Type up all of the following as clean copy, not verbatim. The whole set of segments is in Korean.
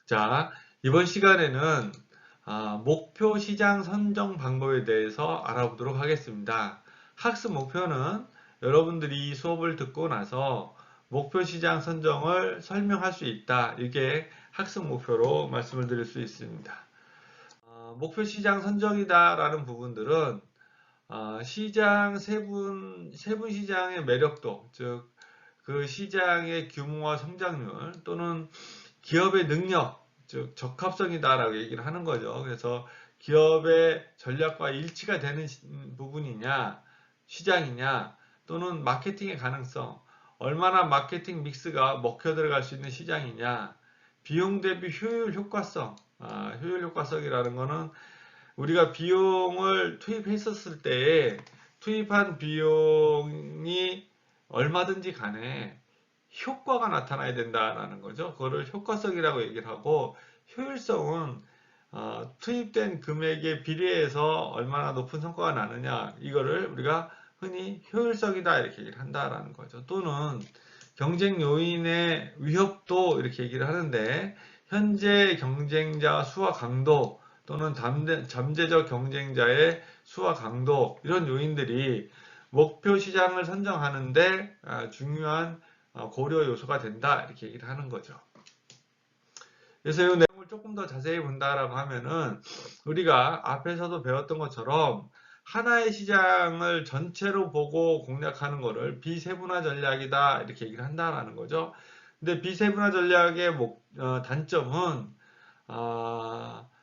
자, 이번 시간에는 목표 시장 선정 방법에 대해서 알아보도록 하겠습니다. 학습 목표는 여러분들이 이 수업을 듣고 나서 목표 시장 선정을 설명할 수 있다. 이게 학습 목표로 말씀을 드릴 수 있습니다. 목표 시장 선정이다라는 부분들은 시장 세분 시장의 매력도, 즉 그 시장의 규모와 성장률 또는 기업의 능력, 즉 적합성이다라고 얘기를 하는 거죠. 그래서 기업의 전략과 일치가 되는 부분이냐, 시장이냐, 또는 마케팅의 가능성, 얼마나 마케팅 믹스가 먹혀 들어갈 수 있는 시장이냐, 비용 대비 효율 효과성, 효율 효과성이라는 거는 우리가 비용을 투입했었을 때에 투입한 비용이 얼마든지 간에 효과가 나타나야 된다라는 거죠. 그거를 효과성이라고 얘기를 하고, 효율성은 투입된 금액에 비례해서 얼마나 높은 성과가 나느냐, 이거를 우리가 흔히 효율성이다 이렇게 얘기를 한다라는 거죠. 또는 경쟁 요인의 위협도 이렇게 얘기를 하는데, 현재 경쟁자 수와 강도 또는 잠재적 경쟁자의 수와 강도, 이런 요인들이 목표 시장을 선정하는데 중요한 고려 요소가 된다 이렇게 얘기를 하는 거죠. 그래서 이 내용을 조금 더 자세히 본다라고 하면은, 우리가 앞에서도 배웠던 것처럼 하나의 시장을 전체로 보고 공략하는 것을 비세분화 전략이다 이렇게 얘기를 한다라는 거죠. 근데 비세분화 전략의 단점은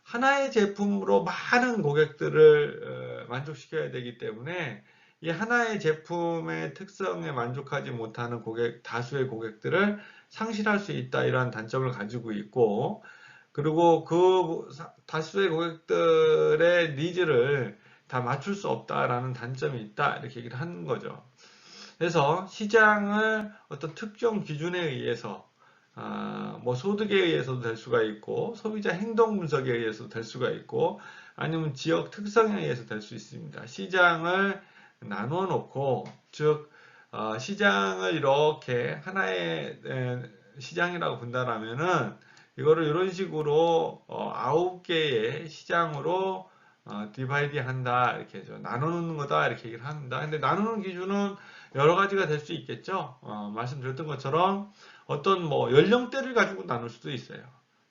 하나의 제품으로 많은 고객들을 만족시켜야 되기 때문에, 이 하나의 제품의 특성에 만족하지 못하는 다수의 고객들을 상실할 수 있다, 이러한 단점을 가지고 있고, 그리고 그 다수의 고객들의 니즈를 다 맞출 수 없다라는 단점이 있다 이렇게 얘기를 하는 거죠. 그래서 시장을 어떤 특정 기준에 의해서 뭐 소득에 의해서도 될 수가 있고, 소비자 행동 분석에 의해서도 될 수가 있고, 아니면 지역 특성에 의해서 될 수 있습니다. 시장을 나누어 놓고, 즉 시장을 이렇게 하나의 시장이라고 본다라면은, 이거를 이런 식으로 9개의 시장으로 디바이드 한다, 이렇게 나눠 놓는 거다 이렇게 얘기를 합니다. 근데 나누는 기준은 여러 가지가 될 수 있겠죠. 말씀드렸던 것처럼 어떤 뭐 연령대를 가지고 나눌 수도 있어요.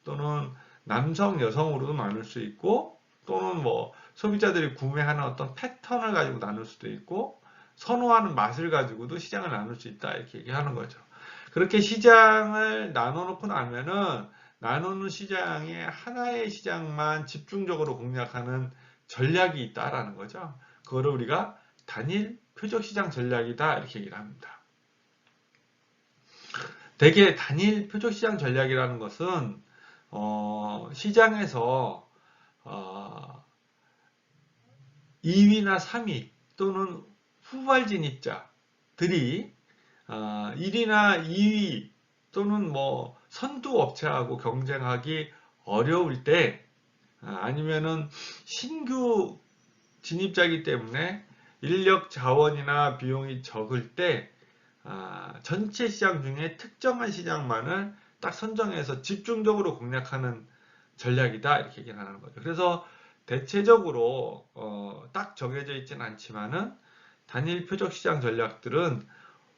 또는 남성, 여성으로도 나눌 수 있고, 또는 뭐 소비자들이 구매하는 어떤 패턴을 가지고 나눌 수도 있고, 선호하는 맛을 가지고도 시장을 나눌 수 있다 이렇게 얘기하는 거죠. 그렇게 시장을 나눠놓고 나면은, 나누는 시장에 하나의 시장만 집중적으로 공략하는 전략이 있다라는 거죠. 그거를 우리가 단일 표적시장 전략이다 이렇게 얘기를 합니다. 대개 단일 표적시장 전략이라는 것은 시장에서 2위나 3위 또는 후발 진입자들이 1위나 2위 또는 뭐 선두 업체하고 경쟁하기 어려울 때, 아니면은 신규 진입자이기 때문에 인력 자원이나 비용이 적을 때, 전체 시장 중에 특정한 시장만을 딱 선정해서 집중적으로 공략하는 전략이다 이렇게 얘기를 하는 거죠. 그래서 대체적으로 딱 정해져 있지는 않지만은, 단일 표적 시장 전략들은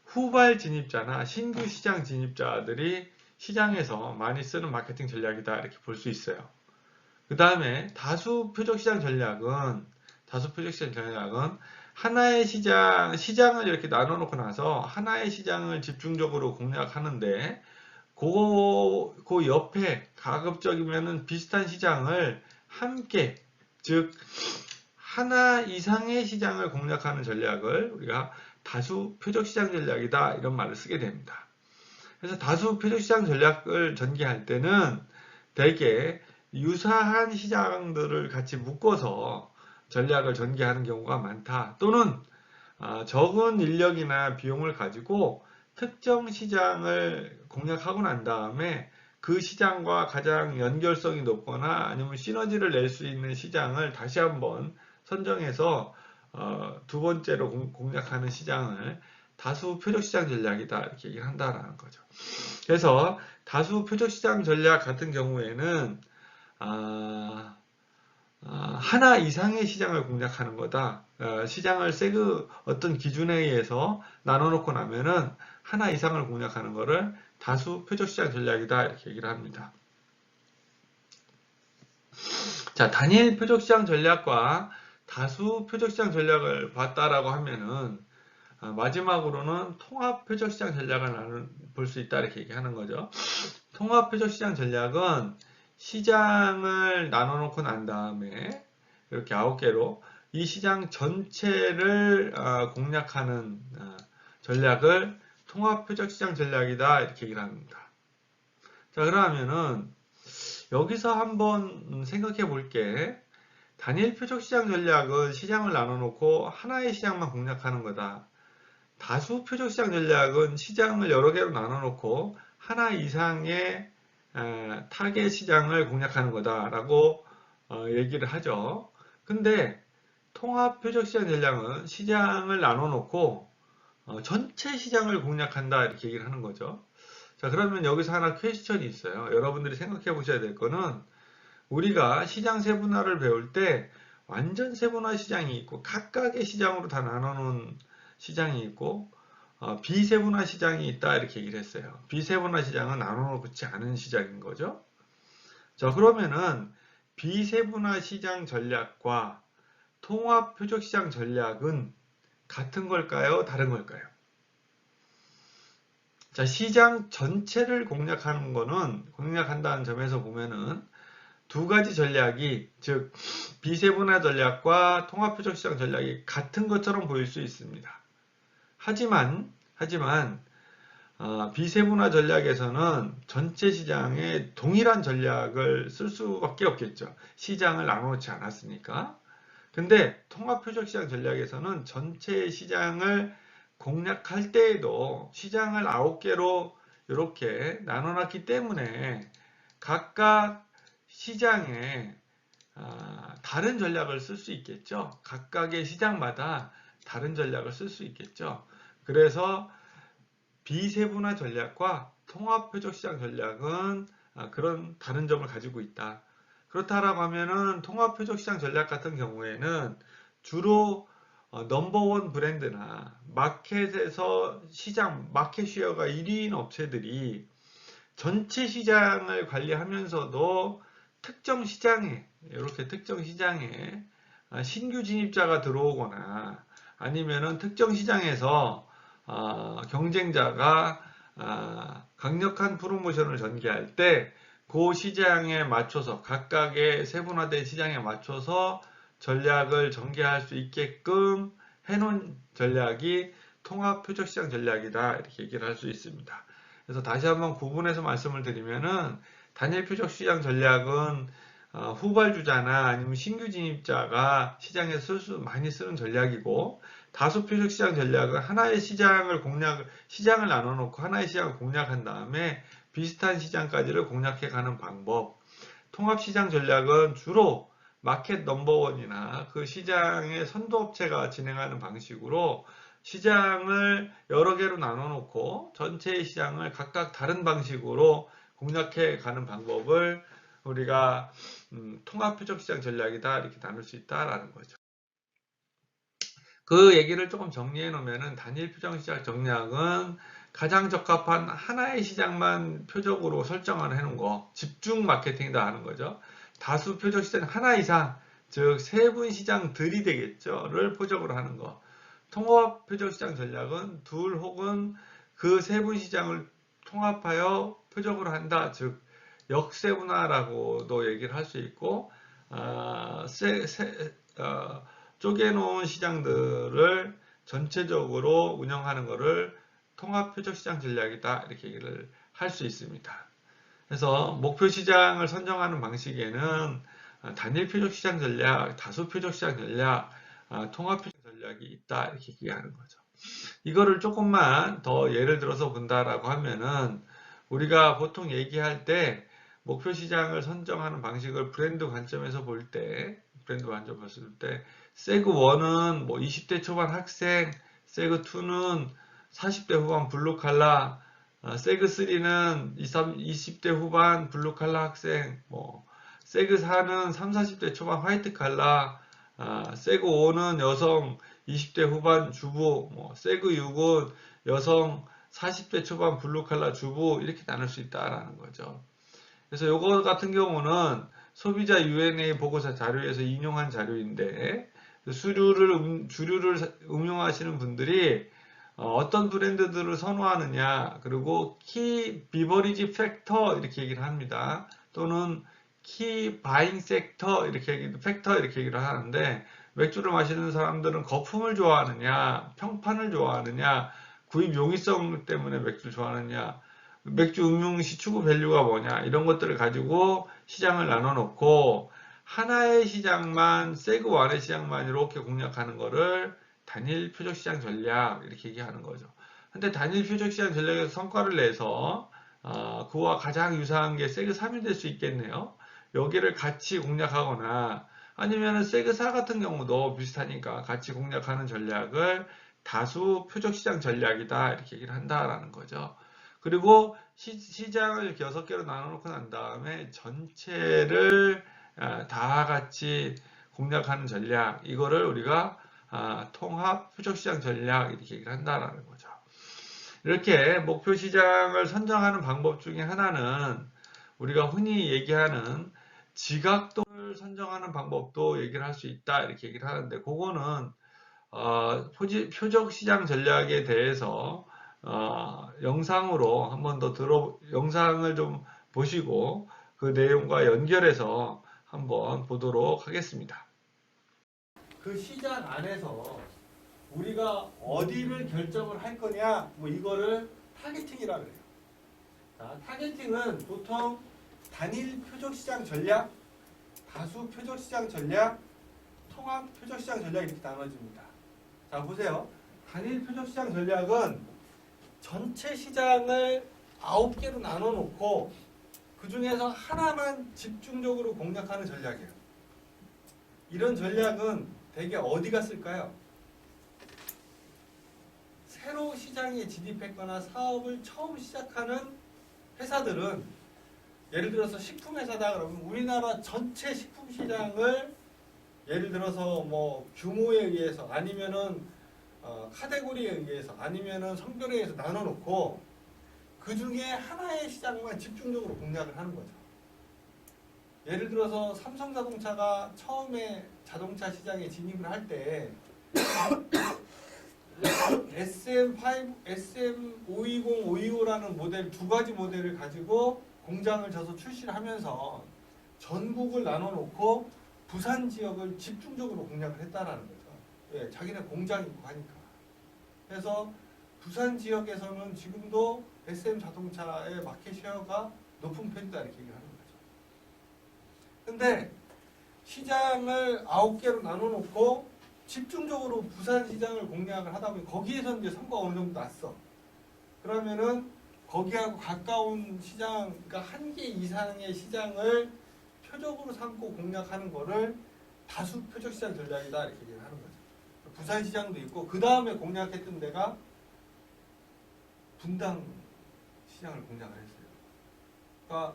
후발 진입자나 신규 시장 진입자들이 시장에서 많이 쓰는 마케팅 전략이다 이렇게 볼 수 있어요. 그 다음에 다수 표적 시장 전략은 하나의 시장을 이렇게 나눠 놓고 나서 하나의 시장을 집중적으로 공략하는데, 그 옆에 가급적이면은 비슷한 시장을 함께, 즉 하나 이상의 시장을 공략하는 전략을 우리가 다수 표적 시장 전략이다 이런 말을 쓰게 됩니다. 그래서 다수 표적 시장 전략을 전개할 때는 대개 유사한 시장들을 같이 묶어서 전략을 전개하는 경우가 많다. 또는 적은 인력이나 비용을 가지고 특정 시장을 공략하고 난 다음에 그 시장과 가장 연결성이 높거나 아니면 시너지를 낼 수 있는 시장을 다시 한번 선정해서 두 번째로 공략하는 시장을 다수 표적 시장 전략이다 이렇게 얘기를 한다라는 거죠. 그래서 다수 표적 시장 전략 같은 경우에는 아, 하나 이상의 시장을 공략하는 거다. 시장을 어떤 기준에 의해서 나눠놓고 나면은 하나 이상을 공략하는 거를 다수 표적 시장 전략이다. 이렇게 얘기를 합니다. 자, 단일 표적 시장 전략과 다수 표적 시장 전략을 봤다라고 하면은 마지막으로는 통합 표적 시장 전략을 볼 수 있다. 이렇게 얘기하는 거죠. 통합 표적 시장 전략은 시장을 나눠놓고 난 다음에 이렇게 9개로 이 시장 전체를 공략하는 전략을 통합 표적 시장 전략이다. 이렇게 얘기를 합니다. 자, 그러면은 여기서 한번 생각해 볼게. 단일 표적 시장 전략은 시장을 나눠놓고 하나의 시장만 공략하는 거다. 다수 표적 시장 전략은 시장을 여러 개로 나눠놓고 하나 이상의 타겟 시장을 공략하는 거다라고 얘기를 하죠. 근데 통합 표적 시장 전략은 시장을 나눠놓고 전체 시장을 공략한다 이렇게 얘기를 하는 거죠. 자, 그러면 여기서 하나 퀘스천이 있어요. 여러분들이 생각해 보셔야 될 거는 우리가 시장 세분화를 배울 때 완전 세분화 시장이 있고 각각의 시장으로 다 나눠놓은 시장이 있고 비세분화 시장이 있다 이렇게 얘기를 했어요. 비세분화 시장은 나눠놓지 않은 시장인 거죠. 자, 그러면은 비세분화 시장 전략과 통합 표적 시장 전략은 같은 걸까요? 다른 걸까요? 자, 시장 전체를 공략한다는 점에서 보면은 두 가지 전략이, 즉 비세분화 전략과 통합 표적 시장 전략이 같은 것처럼 보일 수 있습니다. 하지만 비세분화 전략에서는 전체 시장에 동일한 전략을 쓸 수밖에 없겠죠. 시장을 나눠놓지 않았으니까. 근데 통합 표적 시장 전략에서는 전체 시장을 공략할 때에도 시장을 9개로 이렇게 나눠놨기 때문에 각각 시장에 다른 전략을 쓸 수 있겠죠. 각각의 시장마다 다른 전략을 쓸 수 있겠죠. 그래서 비세분화 전략과 통합 표적 시장 전략은 그런 다른 점을 가지고 있다. 그렇다라고 하면은 통합 표적 시장 전략 같은 경우에는 주로 넘버원 브랜드나 마켓에서 마켓 쉐어가 1위인 업체들이 전체 시장을 관리하면서도 이렇게 특정 시장에 신규 진입자가 들어오거나 아니면은 특정 시장에서 경쟁자가 강력한 프로모션을 전개할 때 그 시장에 맞춰서 각각의 세분화된 시장에 맞춰서 전략을 전개할 수 있게끔 해놓은 전략이 통합 표적 시장 전략이다 이렇게 얘기를 할 수 있습니다. 그래서 다시 한번 구분해서 말씀을 드리면은 단일 표적 시장 전략은 후발주자나 아니면 신규 진입자가 시장에서 많이 쓰는 전략이고, 다수 표적 시장 전략은 하나의 시장을 나눠놓고 하나의 시장을 공략한 다음에 비슷한 시장까지를 공략해 가는 방법. 통합 시장 전략은 주로 마켓 넘버원이나 그 시장의 선도업체가 진행하는 방식으로 시장을 여러 개로 나눠놓고 전체의 시장을 각각 다른 방식으로 공략해 가는 방법을 우리가 통합 표적 시장 전략이다 이렇게 나눌 수 있다라는 거죠. 그 얘기를 조금 정리해 놓으면은 단일 표적 시장 전략은 가장 적합한 하나의 시장만 표적으로 설정을 해놓은 거, 집중 마케팅이다 하는 거죠. 다수 표적 시장 하나 이상, 즉 세분 시장들이 되겠죠.를 표적으로 하는 거. 통합 표적 시장 전략은 둘 혹은 그 세분 시장을 통합하여 표적으로 한다. 즉 역세분화라고도 얘기를 할 수 있고, 쪼개놓은 시장들을 전체적으로 운영하는 것을 통합 표적 시장 전략이다 이렇게 얘기를 할 수 있습니다. 그래서 목표 시장을 선정하는 방식에는 단일 표적 시장 전략, 다수 표적 시장 전략, 통합 표적 전략이 있다 이렇게 얘기하는 거죠. 이거를 조금만 더 예를 들어서 본다라고 하면은 우리가 보통 얘기할 때 목표 시장을 선정하는 방식을 브랜드 관점에서 볼 때, 세그 1은 뭐 20대 초반 학생, 세그 2는 40대 후반 블루칼라 세그 3는 20대 후반 블루 칼라 학생, 세그 4는 3, 40대 초반 화이트 칼라, 세그 5는 여성 20대 후반 주부, 세그 6은 여성 40대 초반 블루 칼라 주부 이렇게 나눌 수 있다라는 거죠. 그래서 요거 같은 경우는 소비자 U&A 보고서 자료에서 인용한 자료인데 주류를 응용하시는 분들이 어떤 브랜드들을 선호하느냐, 그리고 키 비버리지 팩터 이렇게 얘기를 합니다. 또는 키 바잉 섹터 팩터 이렇게 얘기를 하는데, 맥주를 마시는 사람들은 거품을 좋아하느냐, 평판을 좋아하느냐, 구입 용이성 때문에 맥주를 좋아하느냐, 맥주 음용시 추구 밸류가 뭐냐, 이런 것들을 가지고 시장을 나눠 놓고 하나의 시장만, 세그1의 시장만 이렇게 공략하는 거를 단일 표적시장 전략 이렇게 얘기하는 거죠. 근데 단일 표적시장 전략에서 성과를 내서 그와 가장 유사한 게 세그3이 될 수 있겠네요. 여기를 같이 공략하거나 아니면 세그4 같은 경우도 비슷하니까 같이 공략하는 전략을 다수 표적시장 전략이다 이렇게 얘기를 한다라는 거죠. 그리고 시장을 이렇게 6개로 나눠놓고 난 다음에 전체를 다 같이 공략하는 전략, 이거를 우리가 통합 표적시장 전략 이렇게 얘기를 한다라는 거죠. 이렇게 목표 시장을 선정하는 방법 중에 하나는 우리가 흔히 얘기하는 지각도를 선정하는 방법도 얘기를 할 수 있다 이렇게 얘기를 하는데, 그거는 표적시장 전략에 대해서 영상으로 한번 더 영상을 좀 보시고 그 내용과 연결해서 한번 보도록 하겠습니다. 그 시장 안에서 우리가 어디를 결정을 할 거냐, 이거를 타겟팅이라 그래요. 자, 타겟팅은 보통 단일 표적시장 전략, 다수 표적시장 전략, 통합 표적시장 전략 이렇게 나눠집니다. 자, 보세요. 단일 표적시장 전략은 전체 시장을 9개로 나눠 놓고 그 중에서 하나만 집중적으로 공략하는 전략이에요. 이런 전략은 대개 어디가 쓸까요? 새로 시장에 진입했거나 사업을 처음 시작하는 회사들은, 예를 들어서 식품회사다 그러면 우리나라 전체 식품 시장을 예를 들어서 규모에 의해서 아니면은 카테고리에 의해서 아니면은 성별에 의해서 나눠놓고 그 중에 하나의 시장만 집중적으로 공략을 하는 거죠. 예를 들어서 삼성자동차가 처음에 자동차 시장에 진입을 할 때 SM5, SM520, 525라는 모델 두 가지 모델을 가지고 공장을 져서 출시를 하면서 전국을 나눠놓고 부산 지역을 집중적으로 공략을 했다라는 거죠. 예, 자기네 공장이 있고 하니까. 그래서 부산 지역에서는 지금도 SM 자동차의 마켓 쉐어가 높은 편이다 이렇게 얘기를 하는 거죠. 근데 시장을 9개로 나눠놓고 집중적으로 부산 시장을 공략을 하다 보니 거기에서 이제 성과가 어느 정도 났어. 그러면은 거기하고 가까운 시장, 그러니까 1개 이상의 시장을 표적으로 삼고 공략하는 거를 다수 표적시장 전략이다 이렇게 얘기를 하는 거죠. 부산 시장도 있고 그 다음에 공략했던 데가 분당 시장을 공략을 했어요. 그러니까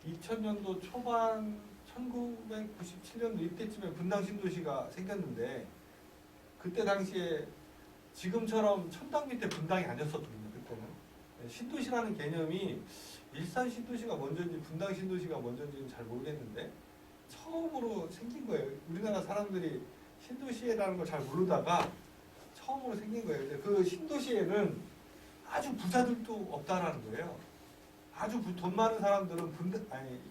2000년도 초반 1997년도 이때쯤에 분당 신도시가 생겼는데, 그때 당시에 지금처럼 천당 밑에 분당이 아니었었거든요. 그때는 신도시라는 개념이 일산 신도시가 먼저인지 분당 신도시가 먼저인지는 잘 모르겠는데 처음으로 생긴 거예요. 우리나라 사람들이 신도시라는 걸 잘 모르다가 처음으로 생긴 거예요. 근데 그 신도시에는 아주 부자들도 없다라는 거예요. 아주 돈 많은 사람들은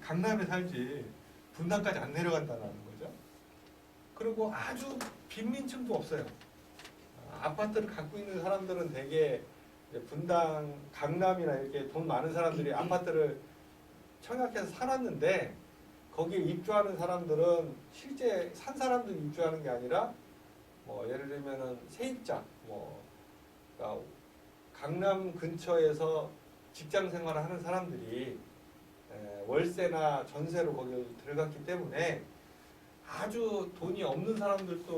강남에 살지 분당까지 안 내려간다는 거죠. 그리고 아주 빈민층도 없어요. 아파트를 갖고 있는 사람들은 대개 분당, 강남이나 이렇게 돈 많은 사람들이 아파트를 청약해서 살았는데, 거기에 입주하는 사람들은 실제 산 사람들이 입주하는 게 아니라 예를 들면은 세입자, 그러니까 강남 근처에서 직장 생활을 하는 사람들이 월세나 전세로 거기를 들어갔기 때문에 아주 돈이 없는 사람들은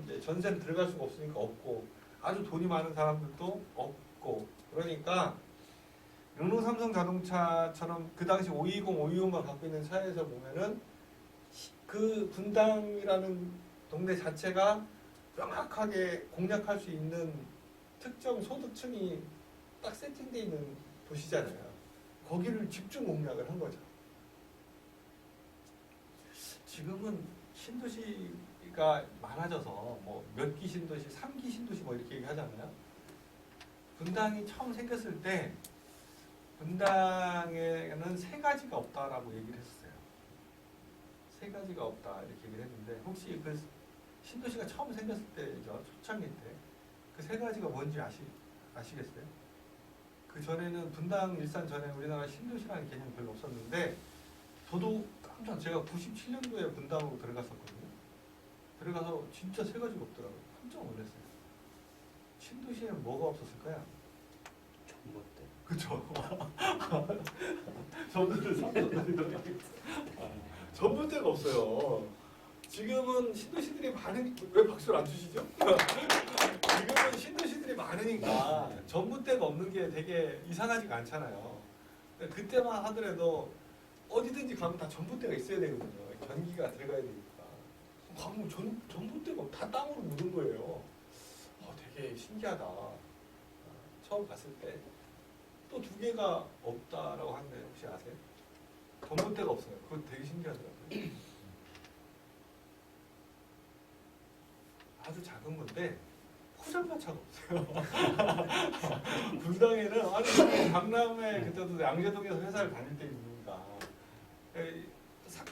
이제 전세를 들어갈 수가 없으니까 없고, 아주 돈이 많은 사람들도 있고 그러니까 르노 삼성 자동차처럼 그 당시 520, 525만 갖고 있는 차에서 보면은 그 분당이라는 동네 자체가 명확하게 공략할 수 있는 특정 소득층이 딱 세팅되어 있는 도시잖아요. 거기를 집중 공략을 한 거죠. 지금은 신도시가 많아져서 뭐 몇 기 신도시, 3기 신도시 뭐 이렇게 얘기하잖아요. 분당이 처음 생겼을 때 분당에는 세 가지가 없다라고 얘기를 했었어요. 세 가지가 없다 이렇게 얘기를 했는데 혹시 그 신도시가 처음 생겼을 때죠, 초창기 때 그 세 가지가 뭔지 아시겠어요? 그 전에는 분당 일산 전에 우리나라 신도시라는 개념이 별로 없었는데 저도 깜짝 제가 97년도에 분당으로 들어갔었거든요. 들어가서 진짜 세 가지가 없더라고요. 깜짝 놀랐어요. 신도시에는 뭐가 없었을까요? 전봇대. 그쵸. 전봇대 삼성전자도 전봇대가 없어요. 지금은 신도시들이 많으니까 왜 박수를 안 주시죠? 지금은 신도시들이 많으니까 전봇대가 없는 게 되게 이상하지가 않잖아요. 그때만 하더라도 어디든지 가면 다 전봇대가 있어야 되거든요. 전기가 들어가야 되니까. 가면 전봇대가 다 땅으로 묻은 거예요. 되게 신기하다. 처음 봤을 때. 또 두 개가 없다라고 하는데 혹시 아세요? 전봇대가 없어요. 그거 되게 신기하더라고요. 아주 작은 건데 포장마차가 없어요. 분당에는 아니 강남에 그때도 양재동에서 회사를 다닐 때입니다.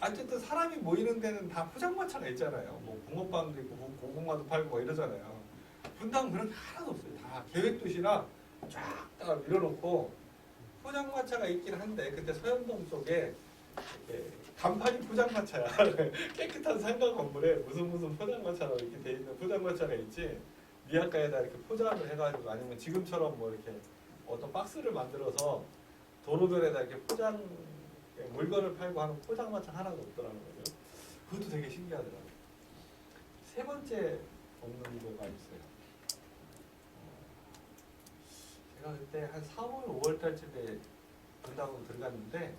어쨌든 사람이 모이는 데는 다 포장마차가 있잖아요. 뭐 붕어빵도 있고 고구마도 팔고 뭐 이러잖아요. 분당 그런 게 하나도 없어요. 다 계획도시라 쫙 다 밀어놓고 포장마차가 있긴 한데 그때 서현동 쪽에 간판이 포장마차야. 깨끗한 상가 건물에 무슨 포장마차라고 이렇게 돼 있는 포장마차가 있지. 미약가에다 이렇게 포장을 해가지고 아니면 지금처럼 뭐 이렇게 어떤 박스를 만들어서 도로들에다 이렇게 포장 물건을 팔고 하는 포장마차 하나도 없더라는 거죠. 그것도 되게 신기하더라고요. 세 번째 없는 거가 있어요. 제가 그때 한 4월, 5월 달쯤에 분당으로 들어갔는데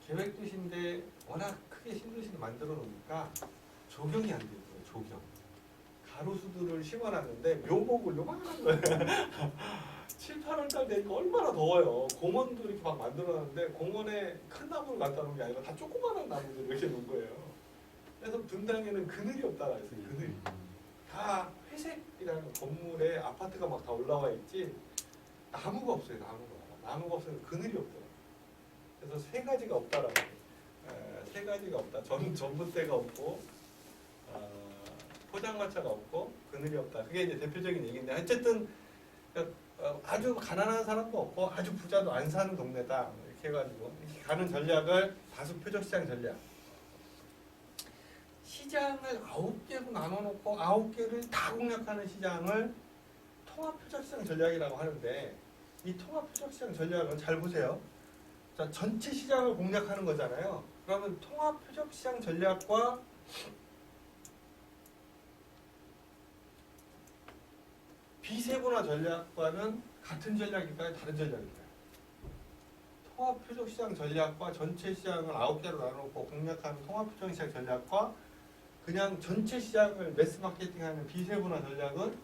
계획도시인데 워낙 크게 신도시를 만들어 놓으니까 조경이 안 되는 거예요. 조경. 가로수들을 심어놨는데 묘목을 요만한 거예요. 7, 8월 달 되니까 얼마나 더워요. 공원도 이렇게 막 만들어놨는데 공원에 큰 나무를 갖다 놓은 게 아니라 다 조그마한 나무들을 이렇게 놓은 거예요. 그래서 분당에는 그늘이 없다가 있어요. 그늘이. 다 회색이라는 건물에 아파트가 막 다 올라와 있지 나무가 없어요. 나무가 없어서 그늘이 없더라고요. 그래서 세 가지가 없다라고. 세 가지가 없다. 전봇대가 없고 포장마차가 없고 그늘이 없다. 그게 이제 대표적인 얘기인데 어쨌든 아주 가난한 사람도 없고 아주 부자도 안 사는 동네다. 이렇게 해가지고 이렇게 가는 전략을 다수 표적시장 전략. 시장을 9개로 나눠놓고 9개를 다 공략하는 시장을 통합표적시장 전략이라고 하는데 이 통합표적시장 전략은 잘 보세요. 자, 전체 시장을 공략하는 거잖아요. 그러면 통합표적시장 전략과 비세분화 전략과는 같은 전략일까요? 다른 전략일까요? 통합표적시장 전략과 전체 시장을 9개로 나눠놓고 공략하는 통합표적시장 전략과 그냥 전체 시장을 매스 마케팅하는 비세분화 전략은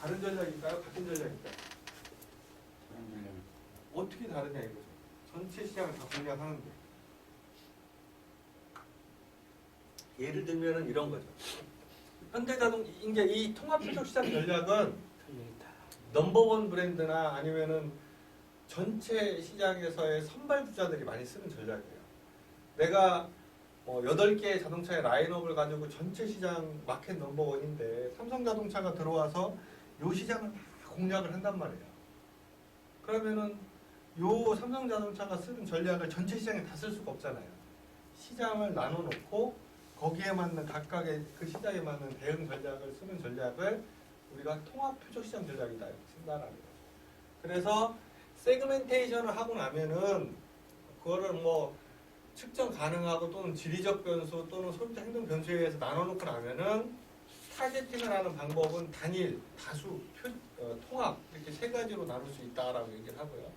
다른 전략일까요? 같은 전략일까요? 다른 전략. 어떻게 다르냐 이거죠. 전체 시장을 다 공략하는데. 예를 들면은 이런 거죠. 현대자동 이제 이 통합표적 시장 전략은 넘버원 브랜드나 아니면은 전체 시장에서의 선발 주자들이 많이 쓰는 전략이에요. 내가 8개의 자동차의 라인업을 가지고 전체 시장 마켓 넘버원인데 삼성자동차가 들어와서 요 시장을 다 공략을 한단 말이에요. 그러면은 요 삼성자동차가 쓰는 전략을 전체 시장에 다 쓸 수가 없잖아요. 시장을 나눠놓고 거기에 맞는 각각의 그 시장에 맞는 대응 전략을 쓰는 전략을 우리가 통합 표적 시장 전략이다 이렇게 쓴다라는 거죠. 그래서 세그멘테이션을 하고 나면은 그거를 뭐 측정 가능하고 또는 지리적 변수 또는 소비자 행동 변수에 의해서 나눠놓고 나면은 타겟팅을 하는 방법은 단일, 다수, 통합 이렇게 세 가지로 나눌 수 있다라고 얘기를 하고요.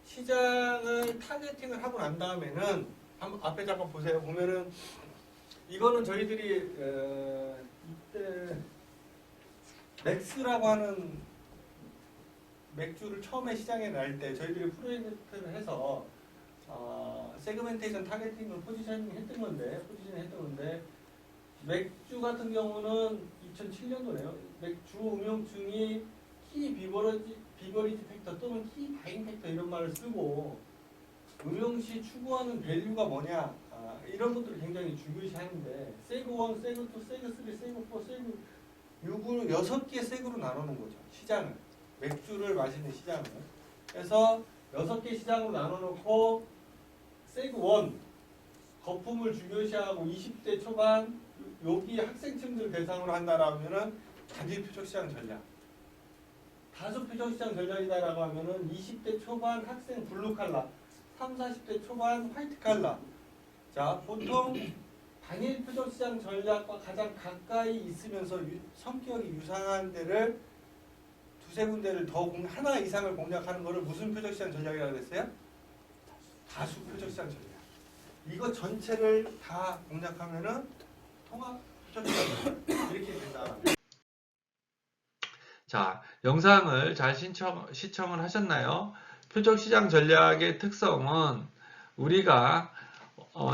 시장을 타겟팅을 하고 난 다음에는 앞에 잠깐 보세요. 보면은 이거는 저희들이 이때 맥스라고 하는 맥주를 처음에 시장에 낼 때 저희들이 프로젝트를 해서 세그멘테이션 타겟팅을 포지셔닝 했던 건데 맥주 같은 경우는 2007년도네요. 맥주 음용중이 키 비버리지 팩터 또는 키 바잉 팩터 이런 말을 쓰고 음용시 추구하는 밸류가 뭐냐 이런 것들을 굉장히 중요시 하는데 세그 1, 세그 2, 세그 3, 세그 4, 세그 6을 6개의 세그로 나누는 거죠. 시장을. 맥주를 마시는 시장을. 그래서 6개 시장으로 나눠놓고 세그 1 거품을 중요시하고 20대 초반 여기 학생층들 대상으로 한다라면은 단지 표적시장 전략. 다수 표적시장 전략이다라고 하면은 20대 초반 학생 블루 칼라, 30, 40대 초반 화이트 칼라. 자, 보통 단일 표적시장 전략과 가장 가까이 있으면서 성격이 유사한 데를 두세 군데를 하나 이상을 공략하는 거를 무슨 표적시장 전략이라고 그랬어요? 다수 표적시장 전략. 이거 전체를 다 공략하면은 통합 표적시장 전략 이렇게 된다. 자, 영상을 잘 시청을 하셨나요? 표적시장 전략의 특성은 우리가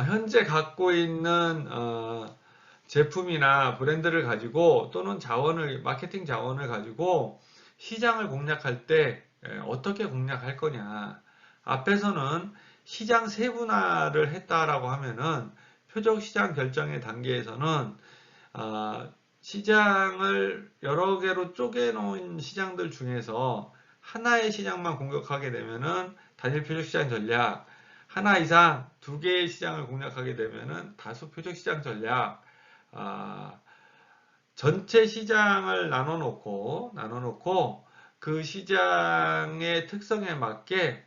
현재 갖고 있는 제품이나 브랜드를 가지고 또는 마케팅 자원을 가지고 시장을 공략할 때 어떻게 공략할 거냐. 앞에서는 시장 세분화를 했다라고 하면은 표적시장 결정의 단계에서는 시장을 여러 개로 쪼개놓은 시장들 중에서 하나의 시장만 공격하게 되면은 단일 표적시장 전략, 하나 이상 2개의 시장을 공략하게 되면은 다수 표적시장 전략, 전체 시장을 나눠놓고 그 시장의 특성에 맞게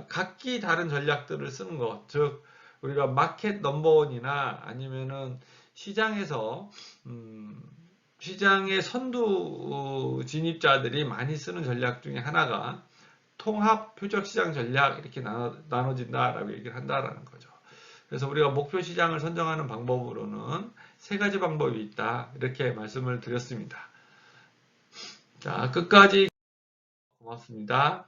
각기 다른 전략들을 쓰는 것, 즉 우리가 마켓 넘버원이나 아니면은 시장에서 시장의 선두 진입자들이 많이 쓰는 전략 중에 하나가 통합 표적시장 전략 이렇게 나눠진다라고 얘기를 한다라는 거죠. 그래서 우리가 목표 시장을 선정하는 방법으로는 3가지 방법이 있다 이렇게 말씀을 드렸습니다. 자, 끝까지 고맙습니다.